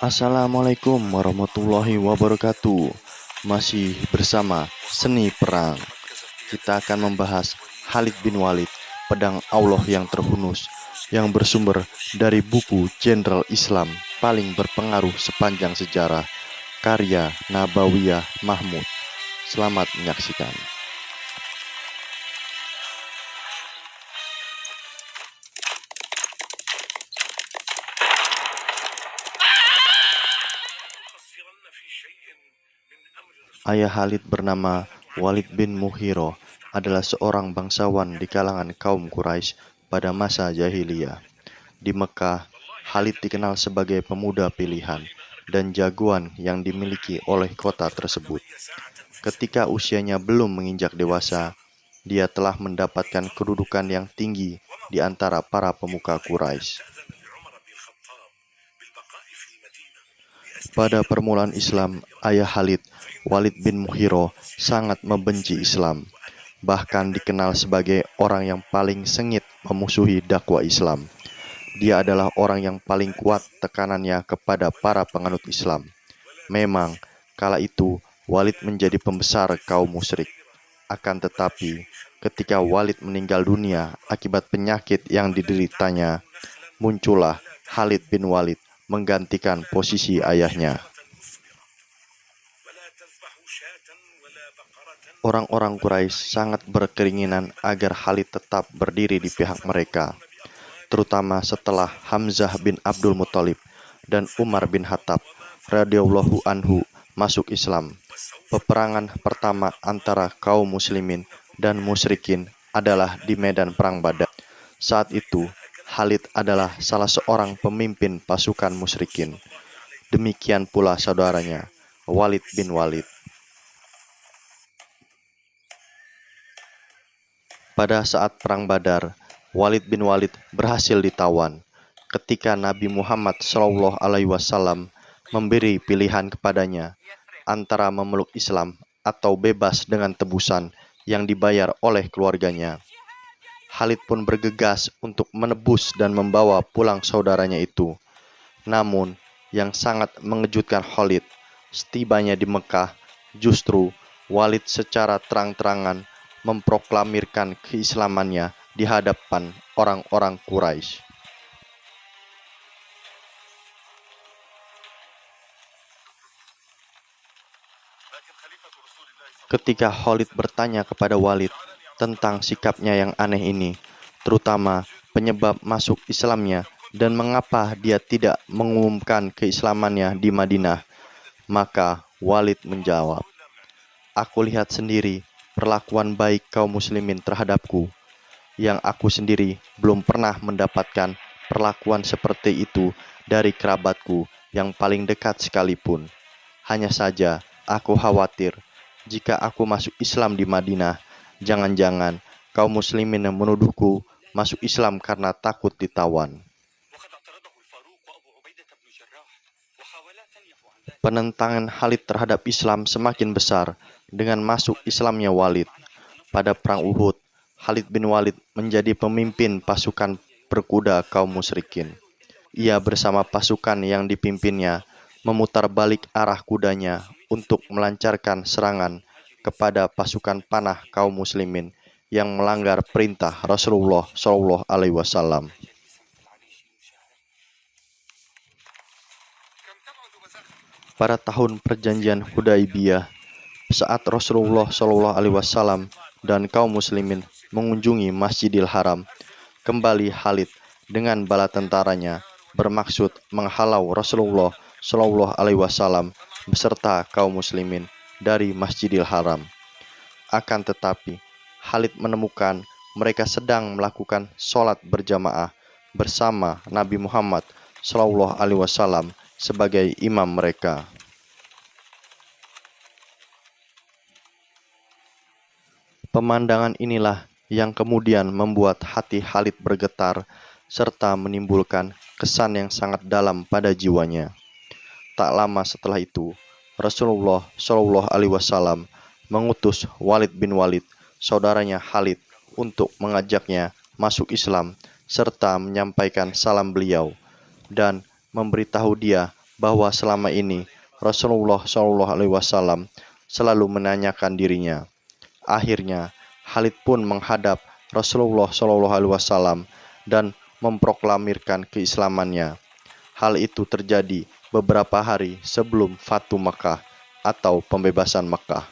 Assalamualaikum warahmatullahi wabarakatuh. Masih bersama Seni Perang. Kita akan membahas Khalid bin Walid, pedang Allah yang terhunus, yang bersumber dari buku Jenderal Islam paling berpengaruh sepanjang sejarah, karya Nabawiyah Mahmud. Selamat menyaksikan. Ayah Khalid bernama Walid bin Mughirah adalah seorang bangsawan di kalangan kaum Quraisy pada masa jahiliyah. Di Mekah, Khalid dikenal sebagai pemuda pilihan dan jagoan yang dimiliki oleh kota tersebut. Ketika usianya belum menginjak dewasa, dia telah mendapatkan kedudukan yang tinggi di antara para pemuka Quraisy. Pada permulaan Islam, ayah Khalid, Walid bin Mughirah, sangat membenci Islam. Bahkan dikenal sebagai orang yang paling sengit memusuhi dakwah Islam. Dia adalah orang yang paling kuat tekanannya kepada para penganut Islam. Memang, kala itu Walid menjadi pembesar kaum musyrik. Akan tetapi, ketika Walid meninggal dunia akibat penyakit yang dideritanya, muncullah Khalid bin Walid menggantikan posisi ayahnya. Orang-orang Quraisy sangat berkeinginan agar Khalid tetap berdiri di pihak mereka, terutama setelah Hamzah bin Abdul Muthalib dan Umar bin Khattab radhiyallahu anhu masuk Islam. Peperangan pertama antara kaum muslimin dan musyrikin adalah di medan perang Badar. Saat itu, Khalid adalah salah seorang pemimpin pasukan musyrikin. Demikian pula saudaranya, Walid bin Walid. Pada saat perang Badar, Walid bin Walid berhasil ditawan. Ketika Nabi Muhammad SAW memberi pilihan kepadanya antara memeluk Islam atau bebas dengan tebusan yang dibayar oleh keluarganya, Khalid pun bergegas untuk menebus dan membawa pulang saudaranya itu. Namun, yang sangat mengejutkan Khalid, setibanya di Mekah, justru Walid secara terang-terangan memproklamirkan keislamannya di hadapan orang-orang Quraisy. Ketika Khalid bertanya kepada Walid tentang sikapnya yang aneh ini, terutama penyebab masuk Islamnya dan mengapa dia tidak mengumumkan keislamannya di Madinah, maka Walid menjawab, "Aku lihat sendiri perlakuan baik kaum muslimin terhadapku, yang aku sendiri belum pernah mendapatkan perlakuan seperti itu dari kerabatku yang paling dekat sekalipun. Hanya saja aku khawatir jika aku masuk Islam di Madinah, jangan-jangan kaum muslimin yang menuduhku masuk Islam karena takut ditawan." Penentangan Khalid terhadap Islam semakin besar dengan masuk Islamnya Walid. Pada perang Uhud, Khalid bin Walid menjadi pemimpin pasukan berkuda kaum musyrikin. Ia bersama pasukan yang dipimpinnya memutar balik arah kudanya untuk melancarkan serangan kepada pasukan panah kaum muslimin yang melanggar perintah Rasulullah SAW. Pada tahun perjanjian Hudaibiyah, saat Rasulullah SAW dan kaum muslimin mengunjungi Masjidil Haram, kembali Khalid dengan bala tentaranya bermaksud menghalau Rasulullah SAW beserta kaum muslimin dari Masjidil Haram. Akan tetapi, Khalid menemukan mereka sedang melakukan sholat berjamaah bersama Nabi Muhammad SAW sebagai imam mereka. Pemandangan inilah yang kemudian membuat hati Khalid bergetar serta menimbulkan kesan yang sangat dalam pada jiwanya. Tak lama setelah itu, Rasulullah SAW mengutus Walid bin Walid, saudaranya Khalid, untuk mengajaknya masuk Islam serta menyampaikan salam beliau dan memberitahu dia bahwa selama ini Rasulullah SAW selalu menanyakan dirinya. Akhirnya, Khalid pun menghadap Rasulullah SAW dan memproklamirkan keislamannya. Hal itu terjadi beberapa hari sebelum Fatu Makkah atau pembebasan Makkah.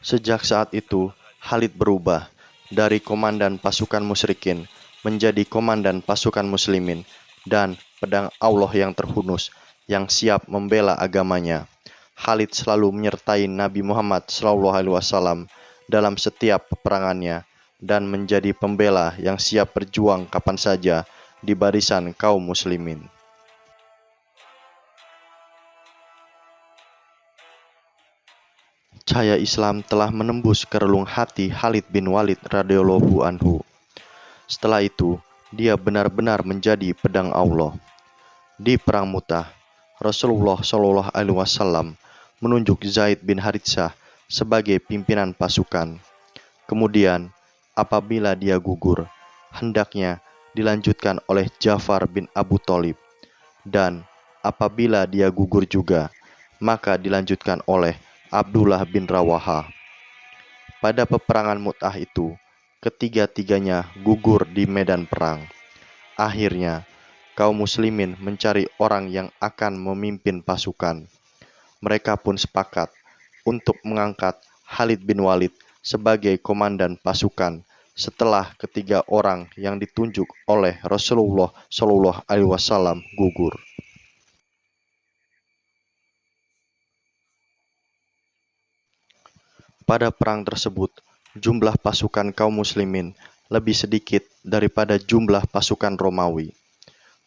Sejak saat itu, Khalid berubah dari komandan pasukan musyrikin menjadi komandan pasukan muslimin dan pedang Allah yang terhunus yang siap membela agamanya. Khalid selalu menyertai Nabi Muhammad SAW dalam setiap peperangannya dan menjadi pembela yang siap berjuang kapan saja di barisan kaum muslimin. Cahaya Islam telah menembus ke relung hati Khalid bin Walid radhiyallahu anhu. Setelah itu, dia benar-benar menjadi pedang Allah. Di Perang Mu'tah, Rasulullah SAW menunjuk Zaid bin Haritsah sebagai pimpinan pasukan. Kemudian, apabila dia gugur, hendaknya dilanjutkan oleh Ja'far bin Abu Thalib. Dan apabila dia gugur juga, maka dilanjutkan oleh Abdullah bin Rawaha. Pada peperangan Mu'tah itu, ketiga-tiganya gugur di medan perang. Akhirnya, kaum muslimin mencari orang yang akan memimpin pasukan. Mereka pun sepakat untuk mengangkat Khalid bin Walid sebagai komandan pasukan setelah ketiga orang yang ditunjuk oleh Rasulullah SAW gugur. Pada perang tersebut, jumlah pasukan kaum muslimin lebih sedikit daripada jumlah pasukan Romawi.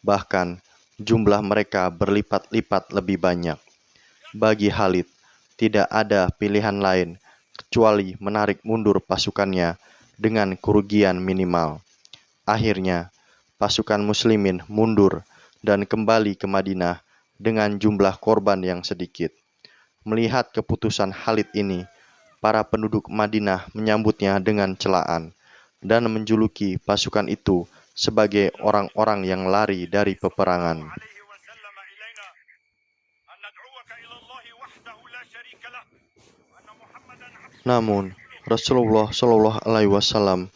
Bahkan, jumlah mereka berlipat-lipat lebih banyak. Bagi Khalid, tidak ada pilihan lain kecuali menarik mundur pasukannya dengan kerugian minimal. Akhirnya, pasukan muslimin mundur dan kembali ke Madinah dengan jumlah korban yang sedikit. Melihat keputusan Khalid ini, para penduduk Madinah menyambutnya dengan celaan dan menjuluki pasukan itu sebagai orang-orang yang lari dari peperangan. Namun, Rasulullah SAW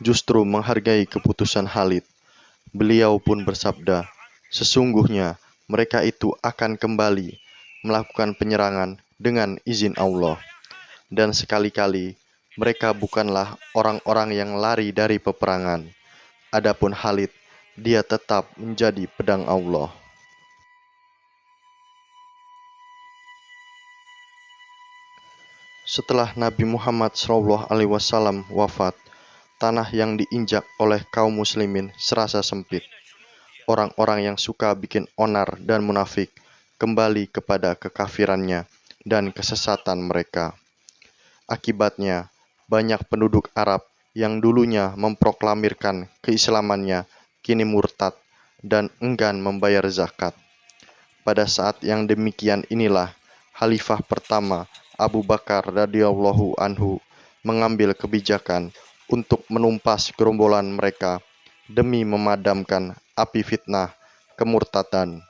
justru menghargai keputusan Khalid. Beliau pun bersabda, sesungguhnya mereka itu akan kembali melakukan penyerangan dengan izin Allah. Dan sekali-kali mereka bukanlah orang-orang yang lari dari peperangan. Adapun Khalid, dia tetap menjadi pedang Allah. Setelah Nabi Muhammad SAW wafat, tanah yang diinjak oleh kaum muslimin serasa sempit. Orang-orang yang suka bikin onar dan munafik kembali kepada kekafirannya dan kesesatan mereka. Akibatnya, banyak penduduk Arab yang dulunya memproklamirkan keislamannya kini murtad dan enggan membayar zakat. Pada saat yang demikian inilah Khalifah pertama Abu Bakar radhiyallahu anhu mengambil kebijakan untuk menumpas gerombolan mereka demi memadamkan api fitnah kemurtadan.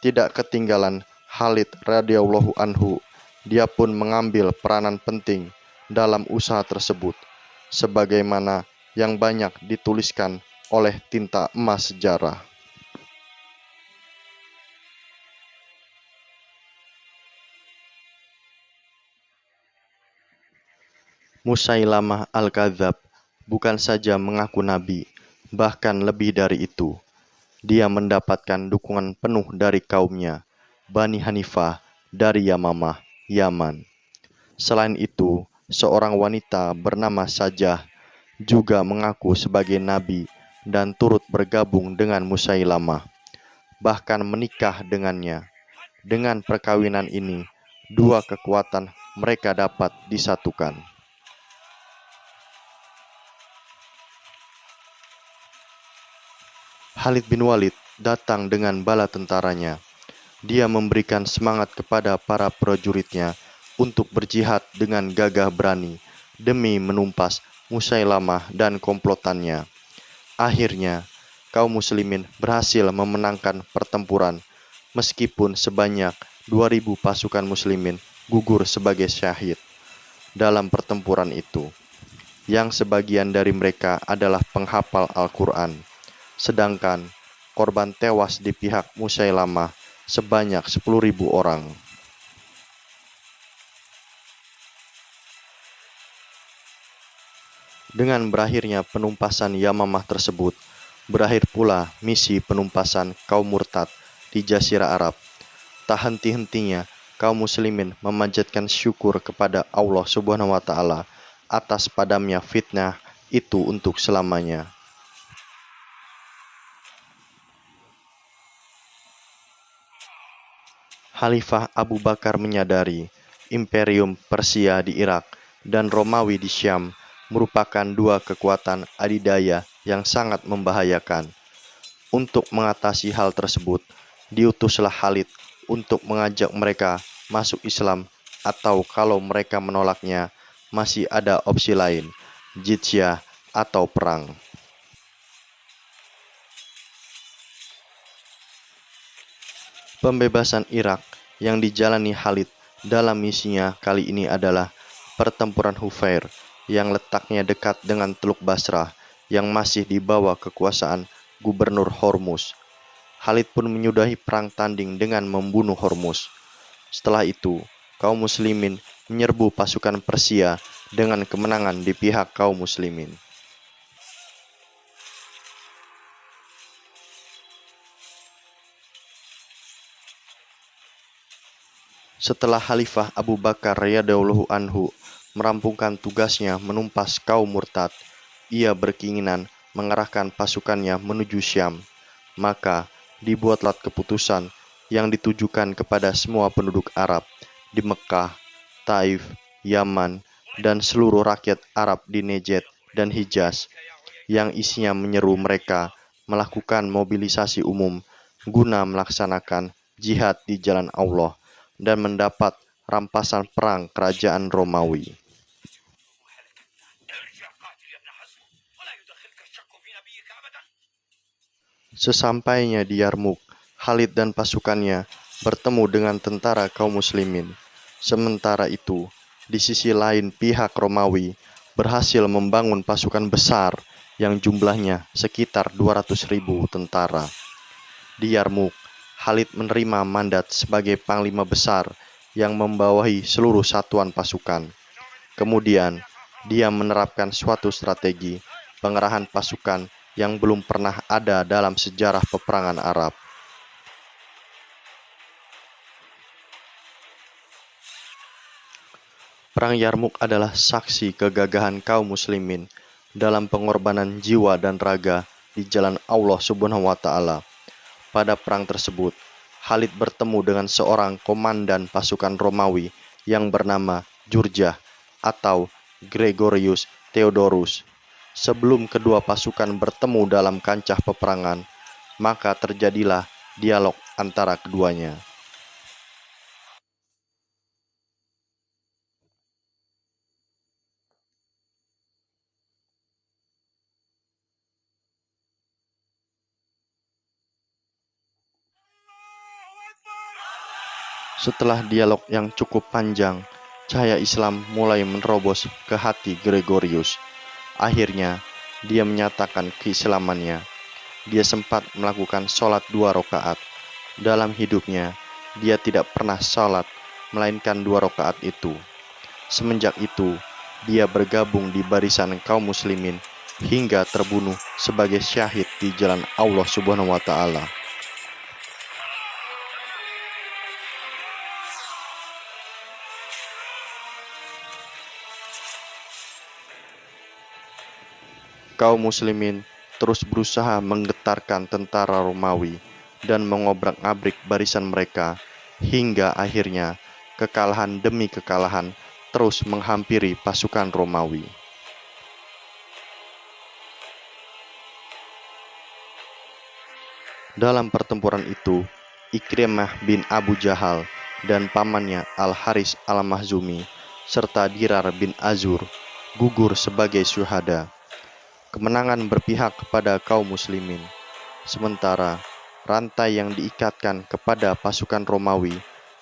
Tidak ketinggalan Khalid radhiyallahu anhu, dia pun mengambil peranan penting dalam usaha tersebut, sebagaimana yang banyak dituliskan oleh tinta emas sejarah. Musailamah al-Kadzab bukan saja mengaku nabi, bahkan lebih dari itu. Dia mendapatkan dukungan penuh dari kaumnya, Bani Hanifah dari Yamamah, Yaman. Selain itu, seorang wanita bernama Sajah juga mengaku sebagai nabi dan turut bergabung dengan Musailamah, bahkan menikah dengannya. Dengan perkawinan ini, dua kekuatan mereka dapat disatukan. Khalid bin Walid datang dengan bala tentaranya. Dia memberikan semangat kepada para prajuritnya untuk berjihad dengan gagah berani demi menumpas Musailamah dan komplotannya. Akhirnya, kaum muslimin berhasil memenangkan pertempuran meskipun sebanyak 2.000 pasukan muslimin gugur sebagai syahid dalam pertempuran itu, yang sebagian dari mereka adalah penghafal Al-Quran, sedangkan korban tewas di pihak Musailamah sebanyak 10.000 orang. Dengan berakhirnya penumpasan Yamamah tersebut, berakhir pula misi penumpasan kaum murtad di Jazirah Arab. Tak henti-hentinya kaum muslimin memanjatkan syukur kepada Allah Subhanahu wa taala atas padamnya fitnah itu untuk selamanya. Khalifah Abu Bakar menyadari Imperium Persia di Irak dan Romawi di Syam merupakan dua kekuatan adidaya yang sangat membahayakan. Untuk mengatasi hal tersebut, diutuslah Khalid untuk mengajak mereka masuk Islam, atau kalau mereka menolaknya, masih ada opsi lain, jizyah atau perang. Pembebasan Irak yang dijalani Khalid dalam misinya kali ini adalah pertempuran Hufair yang letaknya dekat dengan Teluk Basrah yang masih di bawah kekuasaan Gubernur Hormuz. Khalid pun menyudahi perang tanding dengan membunuh Hormuz. Setelah itu, kaum muslimin menyerbu pasukan Persia dengan kemenangan di pihak kaum muslimin. Setelah Khalifah Abu Bakar radhiyallahu anhu merampungkan tugasnya menumpas kaum murtad, ia berkeinginan mengarahkan pasukannya menuju Syam. Maka dibuatlah keputusan yang ditujukan kepada semua penduduk Arab di Mekah, Taif, Yaman, dan seluruh rakyat Arab di Najd dan Hijaz, yang isinya menyeru mereka melakukan mobilisasi umum guna melaksanakan jihad di jalan Allah dan mendapat rampasan perang kerajaan Romawi. Sesampainya di Yarmuk, Khalid dan pasukannya bertemu dengan tentara kaum muslimin. Sementara itu, di sisi lain pihak Romawi berhasil membangun pasukan besar yang jumlahnya sekitar 200.000 tentara. Di Yarmuk, Khalid menerima mandat sebagai panglima besar yang membawahi seluruh satuan pasukan. Kemudian, dia menerapkan suatu strategi pengerahan pasukan yang belum pernah ada dalam sejarah peperangan Arab. Perang Yarmuk adalah saksi kegagahan kaum muslimin dalam pengorbanan jiwa dan raga di jalan Allah Subhanahu wa taala. Pada perang tersebut, Khalid bertemu dengan seorang komandan pasukan Romawi yang bernama Jurjah atau Gregorius Theodorus. Sebelum kedua pasukan bertemu dalam kancah peperangan, maka terjadilah dialog antara keduanya. Setelah dialog yang cukup panjang, cahaya Islam mulai menerobos ke hati Gregorius. Akhirnya, dia menyatakan keislamannya. Dia sempat melakukan sholat 2 rakaat. Dalam hidupnya, dia tidak pernah sholat, melainkan 2 rakaat itu. Semenjak itu, dia bergabung di barisan kaum muslimin hingga terbunuh sebagai syahid di jalan Allah Subhanahu wa taala. Kaum muslimin terus berusaha menggetarkan tentara Romawi dan mengobrak-abrik barisan mereka, hingga akhirnya kekalahan demi kekalahan terus menghampiri pasukan Romawi. Dalam pertempuran itu, Ikrimah bin Abu Jahal dan pamannya Al-Haris Al-Mahzumi serta Dirar bin Azur gugur sebagai syuhada. kemenangan berpihak kepada kaum muslimin. Sementara rantai yang diikatkan kepada pasukan Romawi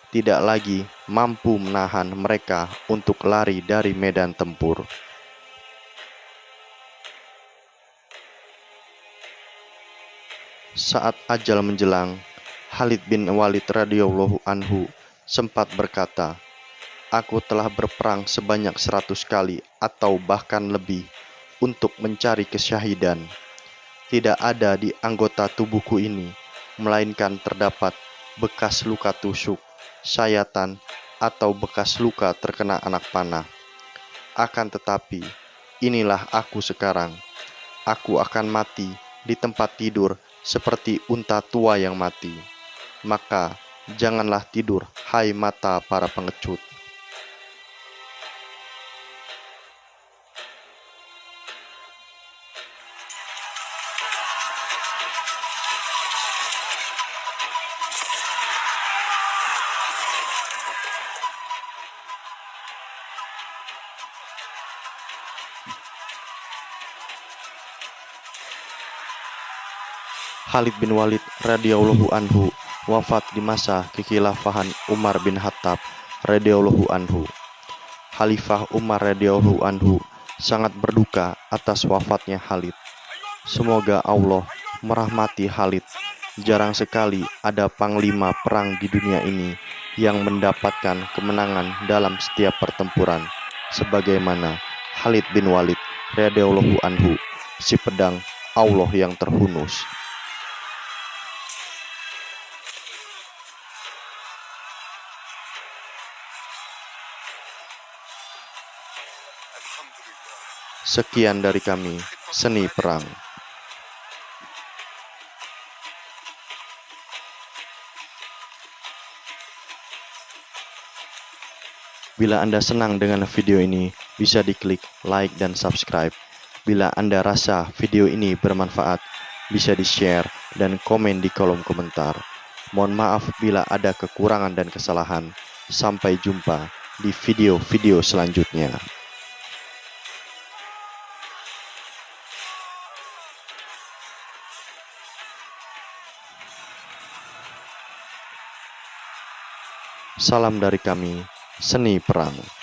tidak lagi mampu menahan mereka untuk lari dari medan tempur. Saat ajal menjelang, Khalid bin Walid radhiyallahu anhu sempat berkata, "Aku telah berperang sebanyak 100 kali atau bahkan lebih untuk mencari kesyahidan. Tidak ada di anggota tubuhku ini, melainkan terdapat bekas luka tusuk, sayatan, atau bekas luka terkena anak panah. Akan tetapi, inilah aku sekarang. Aku akan mati di tempat tidur seperti unta tua yang mati. Maka janganlah tidur, hai mata para pengecut." Khalid bin Walid radhiyallahu anhu wafat di masa kekhilafahan Umar bin Khattab radhiyallahu anhu. Khalifah Umar radhiyallahu anhu sangat berduka atas wafatnya Khalid. Semoga Allah merahmati Khalid. Jarang sekali ada panglima perang di dunia ini yang mendapatkan kemenangan dalam setiap pertempuran sebagaimana Khalid bin Walid radhiyallahu anhu, si pedang Allah yang terhunus. Sekian dari kami, Seni Perang. Bila Anda senang dengan video ini, bisa diklik like dan subscribe. Bila Anda rasa video ini bermanfaat, bisa di-share dan komen di kolom komentar. Mohon maaf bila ada kekurangan dan kesalahan. Sampai jumpa di video-video selanjutnya. Salam dari kami, Seni Perang.